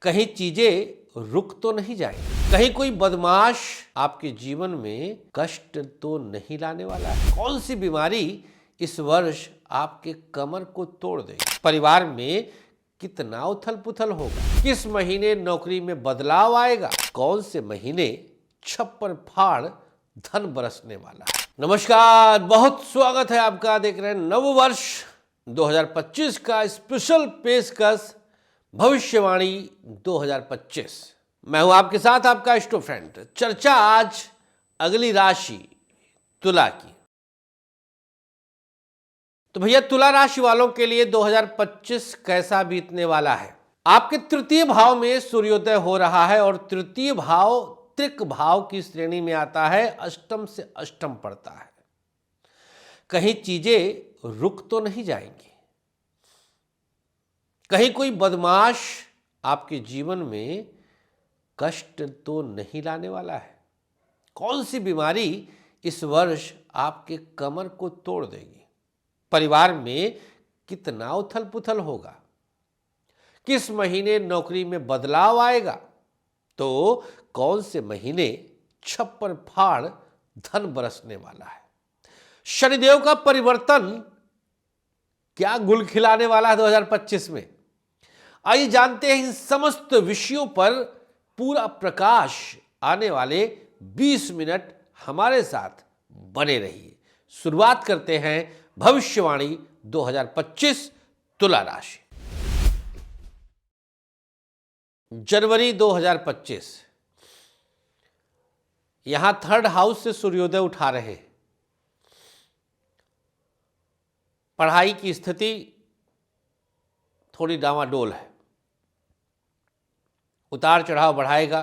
कहीं चीजें रुक तो नहीं जाएंगी, कहीं कोई बदमाश आपके जीवन में कष्ट तो नहीं लाने वाला है। कौन सी बीमारी इस वर्ष आपके कमर को तोड़ देगी? परिवार में कितना उथल पुथल होगा? किस महीने नौकरी में बदलाव आएगा? कौन से महीने छप्पर फाड़ धन बरसने वाला है? नमस्कार, बहुत स्वागत है आपका। देख रहे हैं नव वर्ष 2025 का स्पेशल पेशकश भविष्यवाणी 2025। मैं हूं आपके साथ आपका स्टो फ्रेंड। चर्चा आज अगली राशि तुला की। तो भैया, तुला राशि वालों के लिए 2025 कैसा बीतने वाला है? आपके तृतीय भाव में सूर्योदय हो रहा है और तृतीय भाव त्रिक भाव की श्रेणी में आता है, अष्टम से अष्टम पड़ता है। कहीं चीजें रुक तो नहीं जाएंगी, कहीं कोई बदमाश आपके जीवन में कष्ट तो नहीं लाने वाला है। कौन सी बीमारी इस वर्ष आपके कमर को तोड़ देगी? परिवार में कितना उथल पुथल होगा? किस महीने नौकरी में बदलाव आएगा? तो कौन से महीने छप्पर फाड़ धन बरसने वाला है? शनिदेव का परिवर्तन क्या गुल खिलाने वाला है 2025 में? आइए जानते हैं इन समस्त विषयों पर पूरा प्रकाश। आने वाले 20 मिनट हमारे साथ बने रहिए। शुरुआत करते हैं भविष्यवाणी 2025 तुला राशि। जनवरी 2025, यहां थर्ड हाउस से सूर्योदय उठा रहे हैं। पढ़ाई की स्थिति थोड़ी डामाडोल है, उतार चढ़ाव बढ़ाएगा,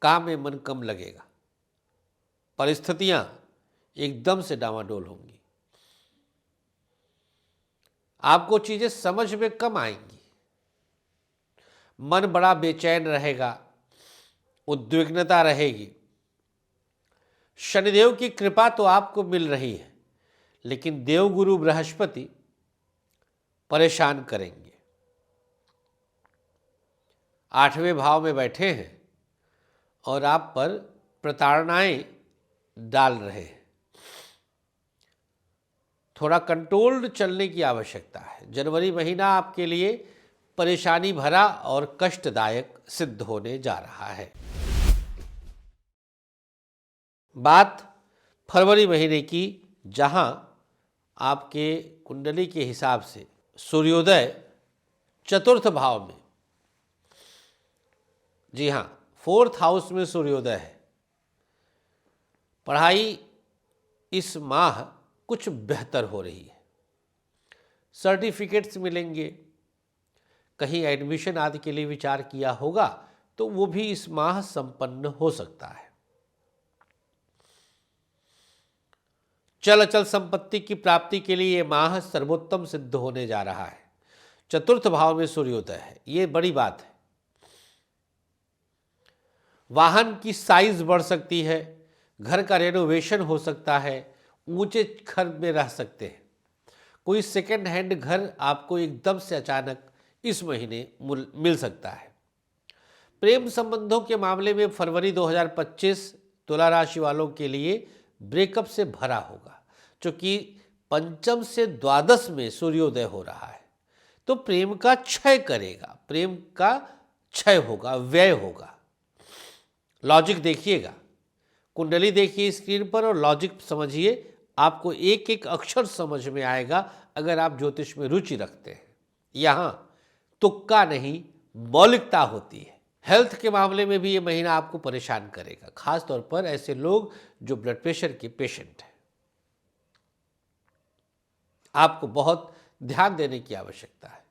काम में मन कम लगेगा, परिस्थितियां एकदम से डामाडोल होंगी, आपको चीजें समझ में कम आएंगी, मन बड़ा बेचैन रहेगा, उद्विग्नता रहेगी। शनिदेव की कृपा तो आपको मिल रही है, लेकिन देवगुरु बृहस्पति परेशान करेंगे। 8वें भाव में बैठे हैं और आप पर प्रताड़नाएं डाल रहे हैं। थोड़ा कंट्रोल्ड चलने की आवश्यकता है। जनवरी महीना आपके लिए परेशानी भरा और कष्टदायक सिद्ध होने जा रहा है। बात फरवरी महीने की, जहां आपके कुंडली के हिसाब से सूर्योदय चतुर्थ भाव में, जी हां, 4th हाउस में सूर्योदय है। पढ़ाई इस माह कुछ बेहतर हो रही है, सर्टिफिकेट्स मिलेंगे, कहीं एडमिशन आदि के लिए विचार किया होगा तो वो भी इस माह संपन्न हो सकता है। चल अचल संपत्ति की प्राप्ति के लिए ये माह सर्वोत्तम सिद्ध होने जा रहा है। चतुर्थ भाव में सूर्योदय है, ये बड़ी बात है। वाहन की साइज बढ़ सकती है, घर का रेनोवेशन हो सकता है, ऊंचे घर में रह सकते हैं। कोई सेकेंड हैंड घर आपको एकदम से अचानक इस महीने मिल सकता है। प्रेम संबंधों के मामले में फरवरी 2025 तुला राशि वालों के लिए ब्रेकअप से भरा होगा। क्योंकि पंचम से द्वादश में सूर्योदय हो रहा है तो प्रेम का क्षय करेगा, प्रेम का क्षय होगा, व्यय होगा। लॉजिक देखिएगा, कुंडली देखिए स्क्रीन पर और लॉजिक समझिए, आपको एक एक अक्षर समझ में आएगा अगर आप ज्योतिष में रुचि रखते हैं। यहाँ तुक्का नहीं, मौलिकता होती है। हेल्थ के मामले में भी ये महीना आपको परेशान करेगा, खास तौर पर ऐसे लोग जो ब्लड प्रेशर के पेशेंट हैं। आपको बहुत ध्यान देने की आवश्यकता है।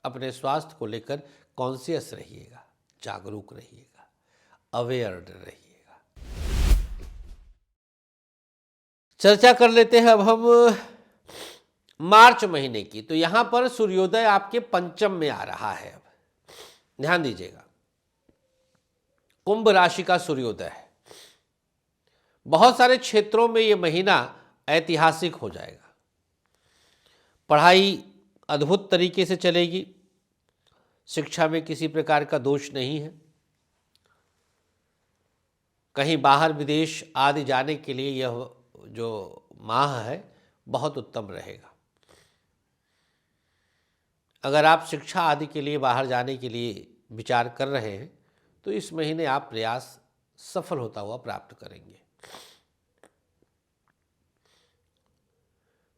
अपने स्वास्थ्य को लेकर कॉन्शियस रहिएगा, जागरूक रहिएगा, अवेयर रहिएगा। चर्चा कर लेते हैं अब हम मार्च महीने की। तो यहां पर सूर्योदय आपके पंचम में आ रहा है। अब ध्यान दीजिएगा, कुंभ राशि का सूर्योदय है। बहुत सारे क्षेत्रों में यह महीना ऐतिहासिक हो जाएगा। पढ़ाई अद्भुत तरीके से चलेगी, शिक्षा में किसी प्रकार का दोष नहीं है। कहीं बाहर विदेश आदि जाने के लिए यह जो माह है बहुत उत्तम रहेगा। अगर आप शिक्षा आदि के लिए बाहर जाने के लिए विचार कर रहे हैं तो इस महीने आप प्रयास सफल होता हुआ प्राप्त करेंगे।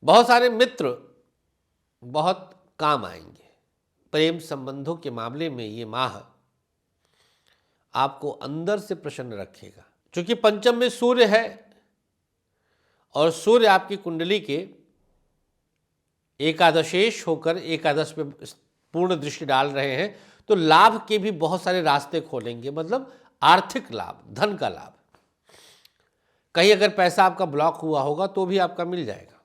बहुत सारे मित्र बहुत काम आएंगे। प्रेम संबंधों के मामले में ये माह आपको अंदर से प्रसन्न रखेगा। क्योंकि पंचम में सूर्य है और सूर्य आपकी कुंडली के एकादशेश होकर एकादश पे पूर्ण दृष्टि डाल रहे हैं, तो लाभ के भी बहुत सारे रास्ते खोलेंगे। मतलब आर्थिक लाभ, धन का लाभ। कहीं अगर पैसा आपका ब्लॉक हुआ होगा तो भी आपका मिल जाएगा।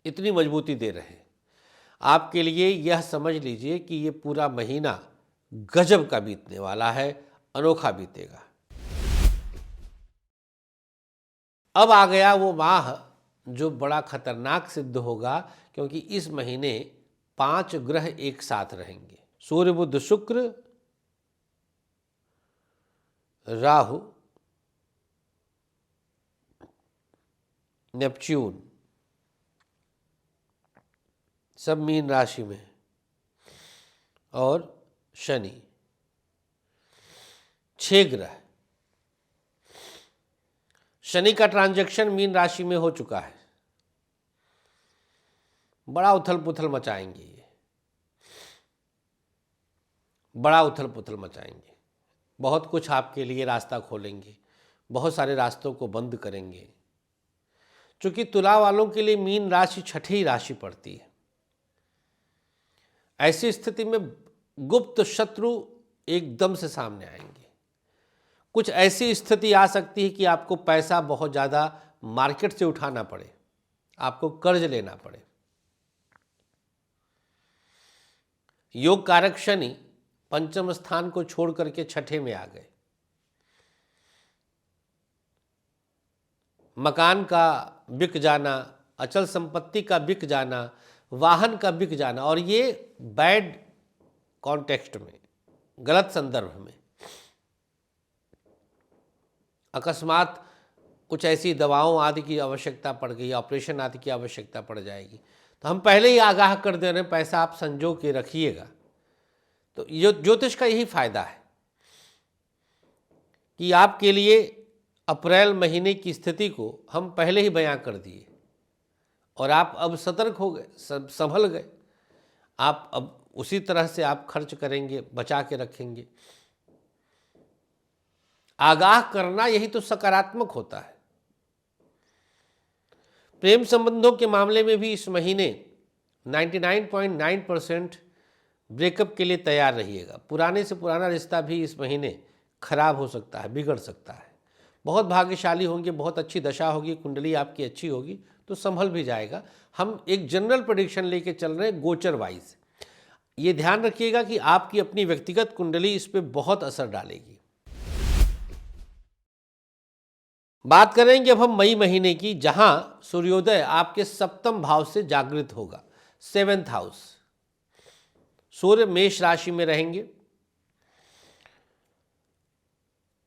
इतनी मजबूती दे रहे हैं आपके लिए। यह समझ लीजिए कि ये पूरा महीना गजब का बीतने वाला है, अनोखा बीतेगा। अब आ गया वो माह जो बड़ा खतरनाक सिद्ध होगा, क्योंकि इस महीने 5 ग्रह एक साथ रहेंगे। सूर्य, बुध, शुक्र, राहु, नेपच्यून, सब मीन राशि में, और शनि, 6 ग्रह। शनि का ट्रांजैक्शन मीन राशि में हो चुका है। बड़ा उथल पुथल मचाएंगे ये, बड़ा उथल पुथल मचाएंगे। बहुत कुछ आपके लिए रास्ता खोलेंगे, बहुत सारे रास्तों को बंद करेंगे। चूंकि तुला वालों के लिए मीन राशि छठी राशि पड़ती है, ऐसी स्थिति में गुप्त शत्रु एकदम से सामने आएंगे। कुछ ऐसी स्थिति आ सकती है कि आपको पैसा बहुत ज़्यादा मार्केट से उठाना पड़े, आपको कर्ज लेना पड़े। योग कारक शनि पंचम स्थान को छोड़ करके छठे में आ गए। मकान का बिक जाना, अचल संपत्ति का बिक जाना, वाहन का बिक जाना, और ये बैड कॉन्टेक्स्ट में, गलत संदर्भ में। अकस्मात कुछ ऐसी दवाओं आदि की आवश्यकता पड़ गई, ऑपरेशन आदि की आवश्यकता पड़ जाएगी, तो हम पहले ही आगाह कर दे रहे हैं पैसा आप संजो के रखिएगा। तो ज्योतिष का यही फायदा है कि आपके लिए अप्रैल महीने की स्थिति को हम पहले ही बयां कर दिए और आप अब सतर्क हो गए, संभल गए। आप अब उसी तरह से आप खर्च करेंगे, बचा के रखेंगे। आगाह करना यही तो सकारात्मक होता है। प्रेम संबंधों के मामले में भी इस महीने 99.9% ब्रेकअप के लिए तैयार रहिएगा। पुराने से पुराना रिश्ता भी इस महीने खराब हो सकता है, बिगड़ सकता है। बहुत भाग्यशाली होंगे, बहुत अच्छी दशा होगी, कुंडली आपकी अच्छी होगी तो संभल भी जाएगा। हम एक जनरल प्रेडिक्शन लेके चल रहे हैं गोचर वाइज। ये ध्यान रखिएगा कि आपकी अपनी व्यक्तिगत कुंडली इस पे बहुत असर डालेगी। बात करेंगे अब हम मई महीने की, जहां सूर्योदय आपके सप्तम भाव से जागृत होगा, 7th हाउस। सूर्य मेष राशि में रहेंगे,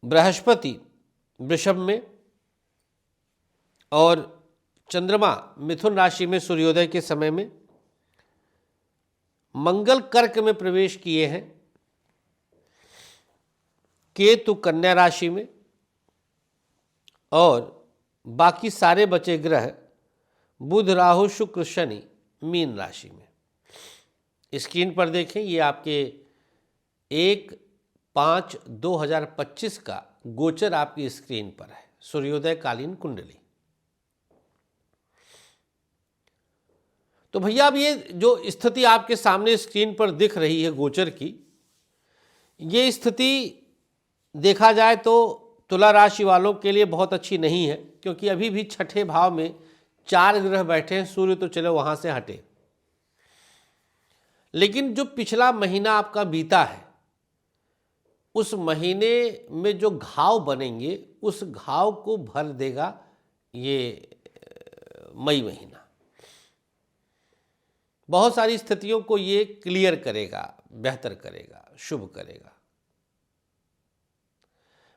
बृहस्पति वृषभ में, और चंद्रमा मिथुन राशि में सूर्योदय के समय में। मंगल कर्क में प्रवेश किए हैं, केतु कन्या राशि में, और बाकी सारे बचे ग्रह बुध, राहु, शुक्र, शनि मीन राशि में। स्क्रीन पर देखें, ये आपके 1/5/2025 का गोचर आपकी स्क्रीन पर है, सूर्योदय कालीन कुंडली। तो भैया अब ये जो स्थिति आपके सामने स्क्रीन पर दिख रही है गोचर की, ये स्थिति देखा जाए तो तुला राशि वालों के लिए बहुत अच्छी नहीं है, क्योंकि अभी भी छठे भाव में 4 ग्रह बैठे हैं। सूर्य तो चलो वहां से हटे, लेकिन जो पिछला महीना आपका बीता है, उस महीने में जो घाव बनेंगे उस घाव को भर देगा ये मई महीना। बहुत सारी स्थितियों को ये क्लियर करेगा, बेहतर करेगा, शुभ करेगा।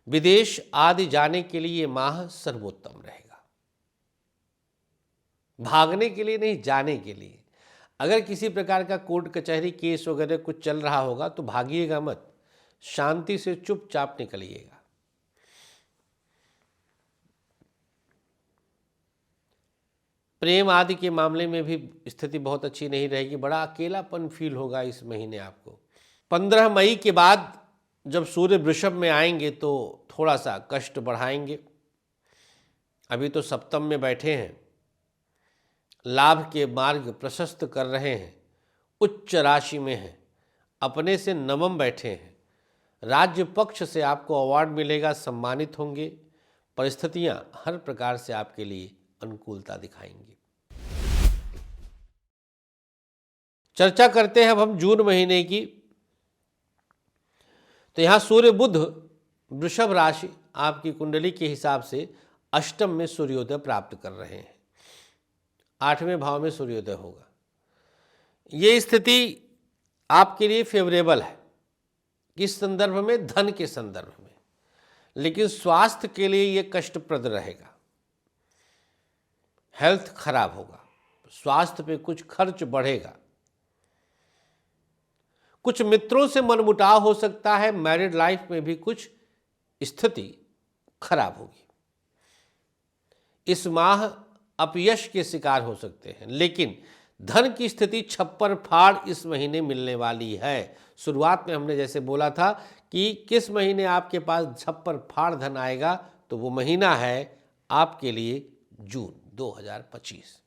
विदेश आदि जाने के लिए ये माह सर्वोत्तम रहेगा। भागने के लिए नहीं, जाने के लिए। अगर किसी प्रकार का कोर्ट कचहरी केस वगैरह कुछ चल रहा होगा तो भागिएगा मत, शांति से चुपचाप निकलिएगा। प्रेम आदि के मामले में भी स्थिति बहुत अच्छी नहीं रहेगी, बड़ा अकेलापन फील होगा इस महीने आपको। 15 मई के बाद जब सूर्य वृषभ में आएंगे तो थोड़ा सा कष्ट बढ़ाएंगे। अभी तो सप्तम में बैठे हैं, लाभ के मार्ग प्रशस्त कर रहे हैं, उच्च राशि में हैं, अपने से नवम बैठे हैं, राज्य पक्ष से आपको अवार्ड मिलेगा, सम्मानित होंगे, परिस्थितियां हर प्रकार से आपके लिए अनुकूलता दिखाएंगी। चर्चा करते हैं अब हम जून महीने की। तो यहाँ सूर्य बुध वृषभ राशि आपकी कुंडली के हिसाब से अष्टम में सूर्योदय प्राप्त कर रहे हैं, 8वें भाव में सूर्योदय होगा। ये स्थिति आपके लिए फेवरेबल है, किस संदर्भ में? धन के संदर्भ में। लेकिन स्वास्थ्य के लिए ये कष्टप्रद रहेगा, हेल्थ खराब होगा, स्वास्थ्य पे कुछ खर्च बढ़ेगा, कुछ मित्रों से मनमुटाव हो सकता है, मैरिड लाइफ में भी कुछ स्थिति खराब होगी। इस माह अपयश के शिकार हो सकते हैं, लेकिन धन की स्थिति छप्पर फाड़ इस महीने मिलने वाली है। शुरुआत में हमने जैसे बोला था कि किस महीने आपके पास छप्पर फाड़ धन आएगा, तो वो महीना है आपके लिए जून 2025।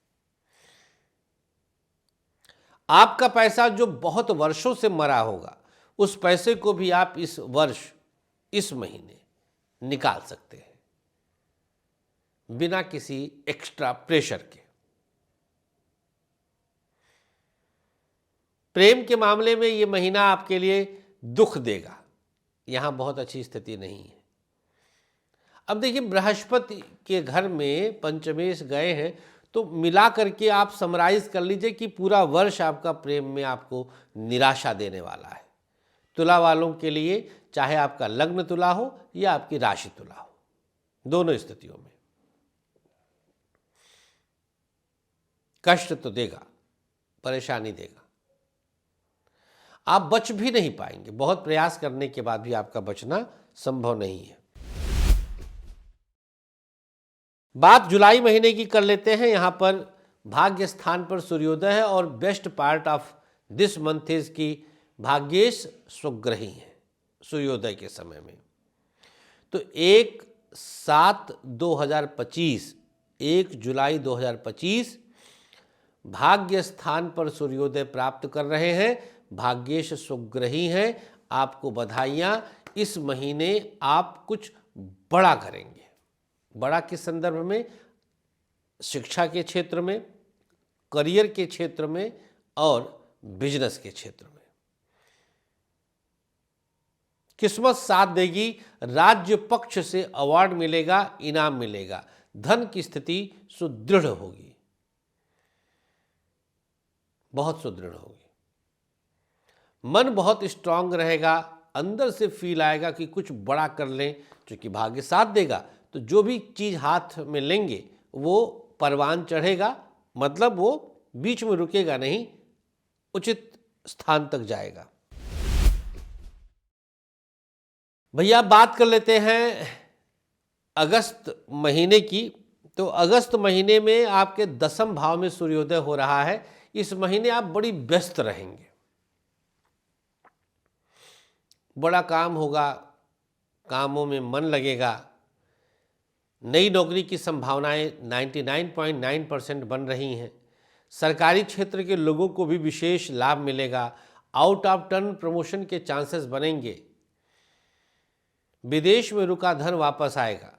आपका पैसा जो बहुत वर्षों से मरा होगा, उस पैसे को भी आप इस वर्ष, इस महीने निकाल सकते हैं बिना किसी एक्स्ट्रा प्रेशर के। प्रेम के मामले में ये महीना आपके लिए दुख देगा, यहां बहुत अच्छी स्थिति नहीं है। अब देखिए, बृहस्पति के घर में पंचमेश गए हैं, तो मिला करके आप समराइज कर लीजिए कि पूरा वर्ष आपका प्रेम में आपको निराशा देने वाला है। तुला वालों के लिए, चाहे आपका लग्न तुला हो या आपकी राशि तुला हो, दोनों स्थितियों में कष्ट तो देगा, परेशानी देगा, आप बच भी नहीं पाएंगे। बहुत प्रयास करने के बाद भी आपका बचना संभव नहीं है। बात जुलाई महीने की कर लेते हैं। यहां पर भाग्य स्थान पर सूर्योदय है और best part of this month is की भाग्येश स्वग्रही है सूर्योदय के समय में। तो 1/7/2025, 1 जुलाई 2025 भाग्य स्थान पर सूर्योदय प्राप्त कर रहे हैं, भाग्येश स्वग्रही हैं। आपको बधाइयाँ। इस महीने आप कुछ बड़ा करेंगे। बड़ा किस संदर्भ में? शिक्षा के क्षेत्र में, करियर के क्षेत्र में और बिजनेस के क्षेत्र में। किस्मत साथ देगी, राज्य पक्ष से अवार्ड मिलेगा, इनाम मिलेगा, धन की स्थिति सुदृढ़ होगी, बहुत सुदृढ़ होगी, मन बहुत स्ट्रांग रहेगा, अंदर से फील आएगा कि कुछ बड़ा कर लें। क्योंकि भाग्य साथ देगा तो जो भी चीज़ हाथ में लेंगे वो परवान चढ़ेगा, मतलब वो बीच में रुकेगा नहीं, उचित स्थान तक जाएगा। भैया बात कर लेते हैं अगस्त महीने की। तो अगस्त महीने में आपके 10वें भाव में सूर्योदय हो रहा है। इस महीने आप बड़ी व्यस्त रहेंगे, बड़ा काम होगा, कामों में मन लगेगा, नई नौकरी की संभावनाएं 99.9% बन रही हैं। सरकारी क्षेत्र के लोगों को भी विशेष लाभ मिलेगा, आउट ऑफ टर्न प्रमोशन के चांसेस बनेंगे, विदेश में रुका धन वापस आएगा,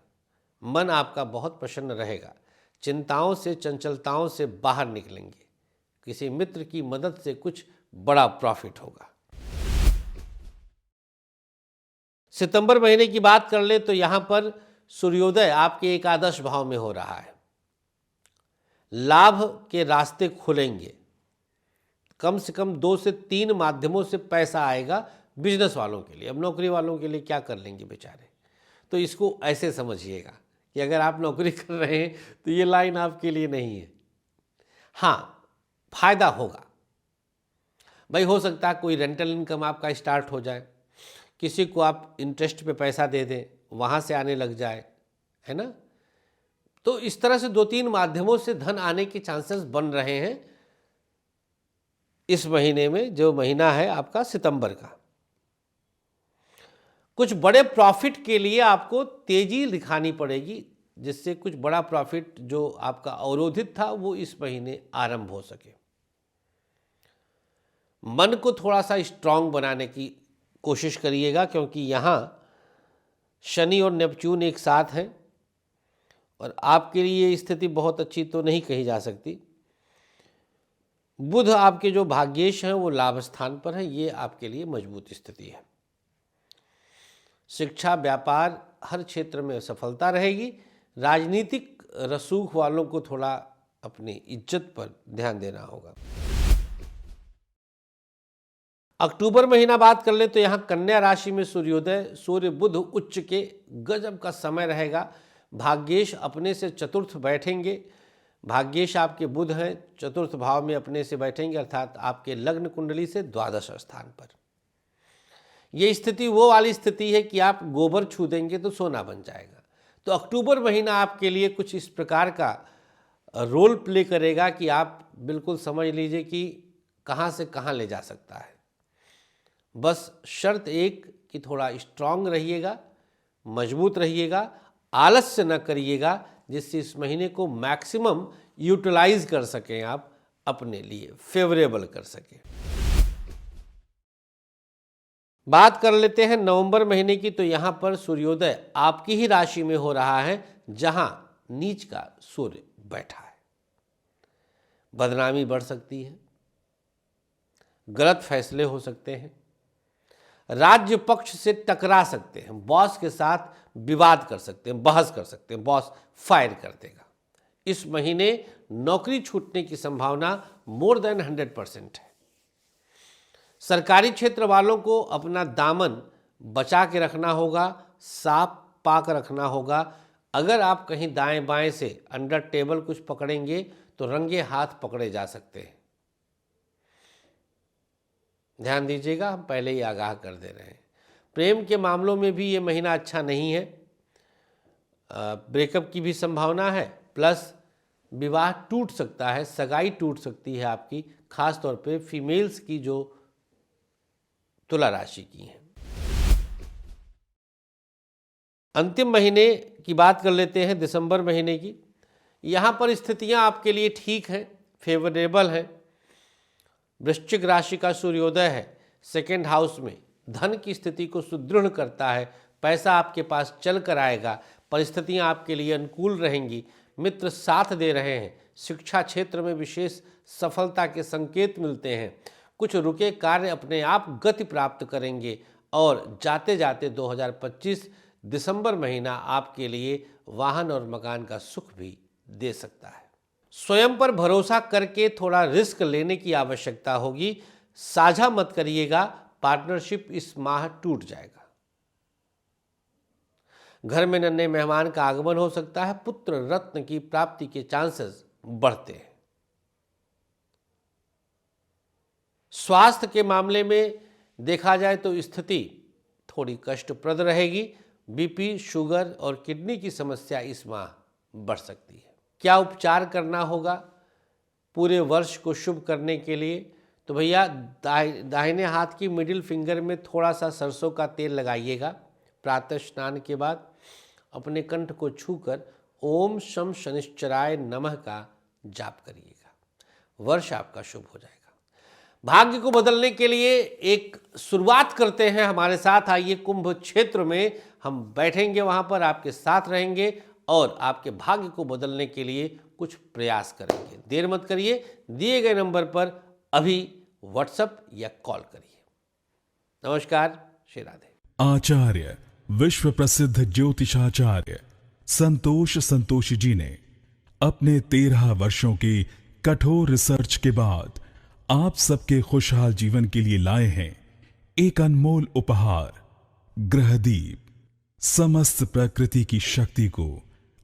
मन आपका बहुत प्रसन्न रहेगा, चिंताओं से, चंचलताओं से बाहर निकलेंगे, किसी मित्र की मदद से कुछ बड़ा प्रॉफिट होगा। सितंबर महीने की बात कर ले तो यहां पर सूर्योदय आपके एकादश भाव में हो रहा है। लाभ के रास्ते खुलेंगे, कम से कम 2 से 3 माध्यमों से पैसा आएगा बिजनेस वालों के लिए। अब नौकरी वालों के लिए क्या कर लेंगे बेचारे, तो इसको ऐसे समझिएगा कि अगर आप नौकरी कर रहे हैं तो ये लाइन आपके लिए नहीं है। हाँ, फायदा होगा भाई, हो सकता है कोई रेंटल इनकम आपका स्टार्ट हो जाए, किसी को आप इंटरेस्ट पे पैसा दे दें, वहाँ से आने लग जाए, है ना। तो इस तरह से 2-3 माध्यमों से धन आने के चांसेस बन रहे हैं इस महीने में, जो महीना है आपका सितंबर का। कुछ बड़े प्रॉफिट के लिए आपको तेजी दिखानी पड़ेगी, जिससे कुछ बड़ा प्रॉफिट जो आपका अवरोधित था वो इस महीने आरंभ हो सके। मन को थोड़ा सा स्ट्रांग बनाने की कोशिश करिएगा, क्योंकि यहाँ शनि और नेपच्यून एक साथ हैं और आपके लिए ये स्थिति बहुत अच्छी तो नहीं कही जा सकती। बुध आपके जो भाग्येश हैं वो लाभ स्थान पर हैं, ये आपके लिए मजबूत स्थिति है। शिक्षा, व्यापार, हर क्षेत्र में सफलता रहेगी। राजनीतिक रसूख वालों को थोड़ा अपनी इज्जत पर ध्यान देना होगा। अक्टूबर महीना बात कर ले तो यहाँ कन्या राशि में सूर्योदय, सूर्य बुध उच्च के गजब का समय रहेगा। भाग्येश अपने से चतुर्थ बैठेंगे। भाग्येश आपके बुध हैं, चतुर्थ भाव में अपने से बैठेंगे, अर्थात आपके लग्न कुंडली से द्वादश स्थान पर। ये स्थिति वो वाली स्थिति है कि आप गोबर छू देंगे तो सोना बन जाएगा। तो अक्टूबर महीना आपके लिए कुछ इस प्रकार का रोल प्ले करेगा कि आप बिल्कुल समझ लीजिए कि कहाँ से कहाँ ले जा सकता है। बस शर्त एक कि थोड़ा स्ट्रांग रहिएगा, मजबूत रहिएगा, आलस्य न करिएगा, जिससे इस महीने को मैक्सिमम यूटिलाइज कर सकें, आप अपने लिए फेवरेबल कर सकें। बात कर लेते हैं नवंबर महीने की, तो यहाँ पर सूर्योदय आपकी ही राशि में हो रहा है, जहाँ नीच का सूर्य बैठा है। बदनामी बढ़ सकती है, गलत फैसले हो सकते हैं, राज्य पक्ष से टकरा सकते हैं, बॉस के साथ विवाद कर सकते हैं, बहस कर सकते हैं, बॉस फायर कर देगा। इस महीने नौकरी छूटने की संभावना मोर देन 100% है। सरकारी क्षेत्र वालों को अपना दामन बचा के रखना होगा, साफ पाक रखना होगा। अगर आप कहीं दाएं बाएं से अंडर टेबल कुछ पकड़ेंगे तो रंगे हाथ पकड़े जा सकते हैं। ध्यान दीजिएगा, हम पहले ही आगाह कर दे रहे हैं। प्रेम के मामलों में भी ये महीना अच्छा नहीं है, ब्रेकअप की भी संभावना है, प्लस विवाह टूट सकता है, सगाई टूट सकती है आपकी, खास तौर पे फीमेल्स की जो तुला राशि की हैं। अंतिम महीने की बात कर लेते हैं, दिसंबर महीने की। यहाँ पर स्थितियाँ आपके लिए ठीक हैं, फेवरेबल हैं। वृश्चिक राशि का सूर्योदय है सेकेंड हाउस में, धन की स्थिति को सुदृढ़ करता है, पैसा आपके पास चल कर आएगा, परिस्थितियाँ आपके लिए अनुकूल रहेंगी, मित्र साथ दे रहे हैं, शिक्षा क्षेत्र में विशेष सफलता के संकेत मिलते हैं, कुछ रुके कार्य अपने आप गति प्राप्त करेंगे और जाते जाते 2025 दिसंबर महीना आपके लिए वाहन और मकान का सुख भी दे सकता है। स्वयं पर भरोसा करके थोड़ा रिस्क लेने की आवश्यकता होगी, साझा मत करिएगा, पार्टनरशिप इस माह टूट जाएगा। घर में नन्हे मेहमान का आगमन हो सकता है, पुत्र रत्न की प्राप्ति के चांसेस बढ़ते हैं। स्वास्थ्य के मामले में देखा जाए तो स्थिति थोड़ी कष्टप्रद रहेगी, बीपी, शुगर और किडनी की समस्या इस माह बढ़ सकती है। क्या उपचार करना होगा पूरे वर्ष को शुभ करने के लिए? तो भैया दाहिने हाथ की मिडिल फिंगर में थोड़ा सा सरसों का तेल लगाइएगा, प्रातः स्नान के बाद अपने कंठ को छूकर ओम शम शनिश्चराय नमः का जाप करिएगा, वर्ष आपका शुभ हो जाएगा। भाग्य को बदलने के लिए एक शुरुआत करते हैं हमारे साथ। आइए कुंभ क्षेत्र में हम बैठेंगे, वहां पर आपके साथ रहेंगे और आपके भाग्य को बदलने के लिए कुछ प्रयास करेंगे। देर मत करिए, दिए गए नंबर पर अभी व्हाट्सएप या कॉल करिए। नमस्कार, श्री राधे। आचार्य विश्व प्रसिद्ध ज्योतिषाचार्य संतोषी जी ने अपने 13 वर्षों की कठोर रिसर्च के बाद आप सबके खुशहाल जीवन के लिए लाए हैं एक अनमोल उपहार, ग्रहदीप। समस्त प्रकृति की शक्ति को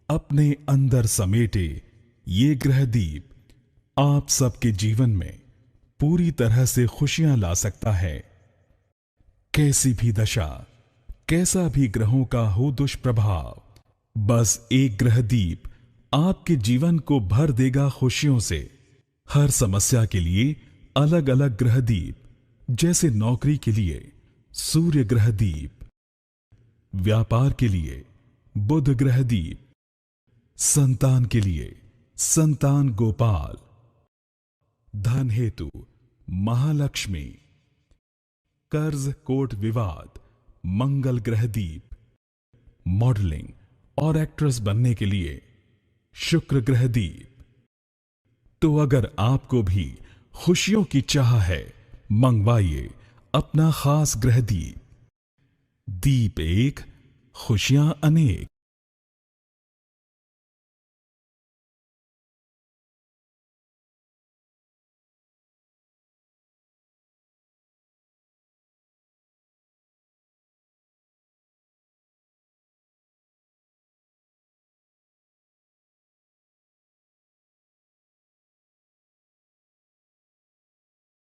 अपने अंदर समेटे ये ग्रहदीप आप सबके जीवन में पूरी तरह से खुशियां ला सकता है। कैसी भी दशा, कैसा भी ग्रहों का हो दुष्प्रभाव, बस एक ग्रहदीप आपके जीवन को भर देगा खुशियों से। हर समस्या के लिए अलग अलग ग्रहदीप, जैसे नौकरी के लिए सूर्य ग्रहदीप, व्यापार के लिए बुध ग्रहदीप, संतान के लिए संतान गोपाल, धन हेतु महालक्ष्मी, कर्ज कोर्ट विवाद मंगल ग्रहदीप, मॉडलिंग और एक्ट्रेस बनने के लिए शुक्र ग्रहदीप। तो अगर आपको भी खुशियों की चाह है, मंगवाइए अपना खास ग्रहदीप। दीप एक, खुशियां अनेक।